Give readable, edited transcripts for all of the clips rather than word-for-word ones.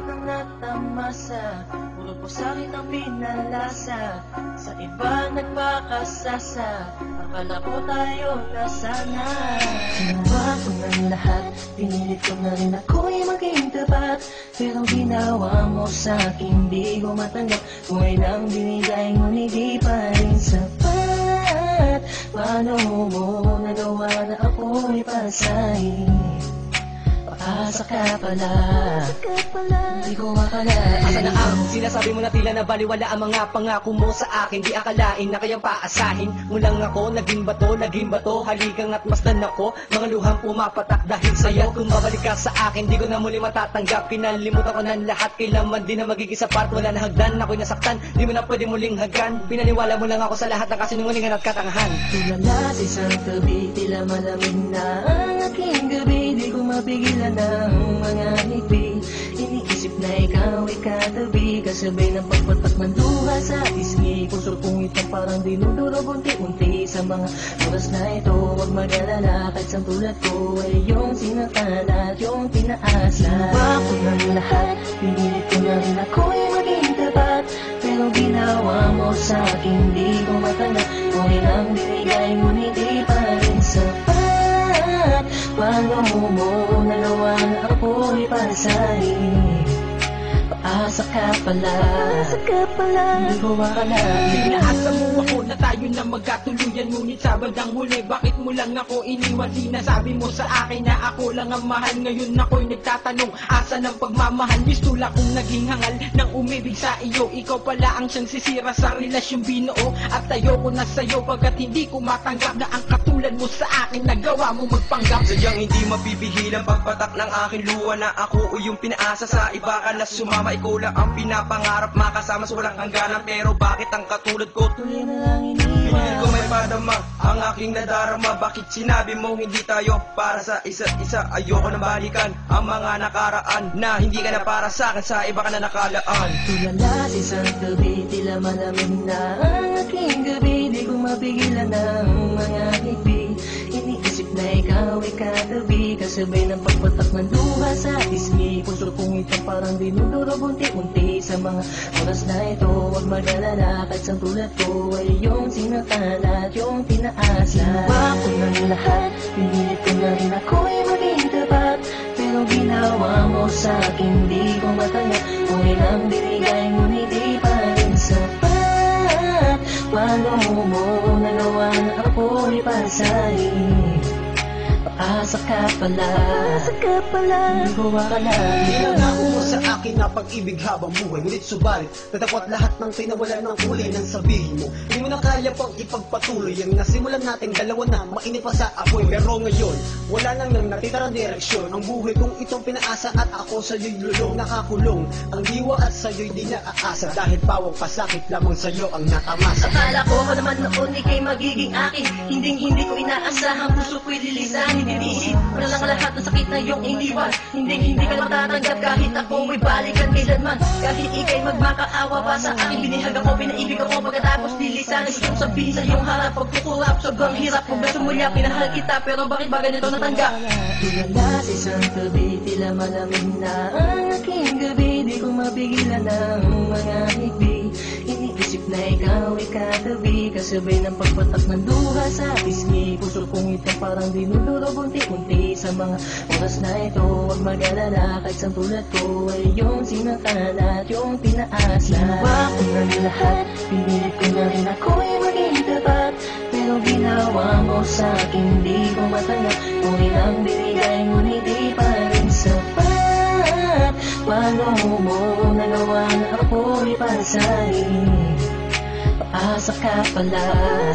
agad ang natamasa, puro po sa'kin ang pinalasa. Sa iba nagpakasasa, akala ko tayo na sana. Ginawa ko ng lahat, pinilit ko na rin ako'y maging tapat. Pero ginawa mo sa'kin, di ko matanggap. Buhay lang binigay, ngunit di pa rin sapat. Paano mo nagawa na ako'y pasahin? Paasa ka pala, di ko akalain. Asa na ang sinasabi mo na tila na baliwala ang mga pangako mo sa akin? Di akalain na kayang paasahin mo lang ako. Naging bato, haligang at masdan ako. Mga luhang pumapatak dahil sa'yo. Kung babalik ka sa akin, di ko na muli matatanggap. Pinalimutan ko ng lahat, kailanman di na magiging sapat. Wala na hagdan, ako'y nasaktan, di mo na pwede muling hagan. Pinaniwala mo lang ako sa lahat ng kasinungalingan at katangahan. Tulala sa isang tabi, tila malamig na ang aking gabi. Di ko mapigilan ng mga ngiti. Iniisip na ikaw ay katabi, kasabay ng pagpatak ng luha sa pisngi. Puso kong ito parang dinudurog unti-unti. Sa mga oras na ito, huwag mag-alala, kahit sa tulad ko ay yung sinatan at yung pinaasa. Ginawa ko ng lahat, pinilit ko na rin ako'y maging tapat. Pero ginawa mo sa'kin, di ko matanggap. Kung ilang binigay, ngunit di pa rin sapat. Paano mo nagawa na ako'y pasahin? Paasa ka pala, di ko akalain. Inaasa mo ako na tayo na magkatuluyan, ngunit sa bandang huli, bakit mo lang ako iniwan? Sinasabi mo sa akin na ako lang ang mahal. Ngayon ako'y nagtatanong, asa ng pagmamahal? Bistula kong naging hangal ng umibig sa iyo. Ikaw pala ang siyang sisira sa relasyong binuo. At ayoko na sa'yo pagkat hindi ko matanggap na ang katulad mo sa akin nagawa mo magpanggap. Sadyang hindi mapipigil ang pagpatak ng aking luha na ako o yung pinaasa sa iba ka na sumama. Ikaw lang ang pinapangarap, makasama sa walang hangganan. Pero bakit ang katulad ko Tuloy na lang iniwan. pinili ko may padama ang aking nadarama? Bakit sinabi mo hindi tayo para sa isa't isa? Ayoko na balikan ang mga nakaraan na hindi ka na para sa akin, sa iba ka na nakalaan. Tulala sa isang tabi, tila malamig na ang aking gabi. Di ko mapigilan ng mga ngiti. Iniisip na ikaw ay katabi, kasabay ng pagpatak ng luha sa pisngi. Puso kong ito parang dinudurog unti-unti. Sa mga oras na ito, huwag mag-alala, kahit sa tulad ko ay yung sinatan at yung pinaasa. Ginawa ko ng lahat, pinilit ko na rin ako'y maging tapat. Pero ginawa mo sa'kin, di ko matanggap. Kung ilang binigay, ngunit di pa rin sapat. Paano mo nagawa na ako'y pasahin? Paasa ka pala, di ko akalain. Pinangako mo sa akin na pag-ibig habang buhay, ngunit subalit tatapot lahat ng tinawalan ng kulay ng sabihin mo. Hindi mo na kaya pang ipagpatuloy ang nasimulan nating dalawa na mainit pa sa apoy. Pero ngayon, wala nang natitirang direksyon. Ang buhay kong itong pinaasa at ako sa'yo'y lulong nakakulong. Ang diwa at sa'yo'y di na aasa, dahil pawang pasakit lamang sa'yo ang natamasa. Akala ko naman noon ika'y magiging akin. Hindi ko inaasahan, puso ko'y lilisanin. Iniisip ko na lang lahat ng sakit na iyong iniwan. Hindi ka na matatanggap kahit ako may balikan kailanman. Kahit ika'y magmakaawa pa sa akin, binihag ako, pinaibig ako, pagkatapos lilisanin. Gusto kong sabihin sa iyong harap, pagkukurap, sobrang hirap. Kung beso mula, pinahal kita, pero bakit ba ganito natanggap? Tulala sa isang tabi, tila malamig na ang aking gabi. Di ko mapigilan ng mga ngiti. Iniisip na ikaw ay katabi, kasabay ng pagpatak ng luha sa pisngi. Puso kong ito parang dinudurog unti-unti. Sa mga oras na ito, huwag mag-alala, kahit sa tulad ko ay yung sinatan at yung pinaasa. Ginawa ko ng lahat, pinilit ko na rin ako'y maging tapat. Pero ginawa mo sa'kin, di ko matanggap. Kung ilang binigay, ngunit di pa rin sapat. Paano mo nagawa na ako'y pasahin? Paasa ka pala,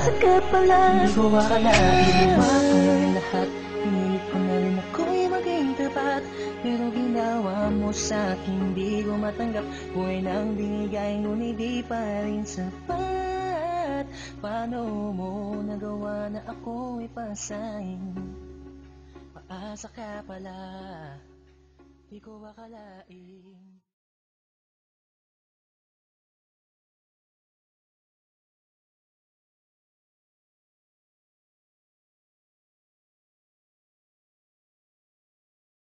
di ko akalain. Ginawa ko ng lahat, pinilit ko na rin ako'y maging tapat. Pero ginawa mo sa'kin, di ko matanggap. Kung ilang binigay, ngunit di pa rin sapat. Paano mo nagawa na ako'y pasahin? Paasa ka pala, di ko akalain.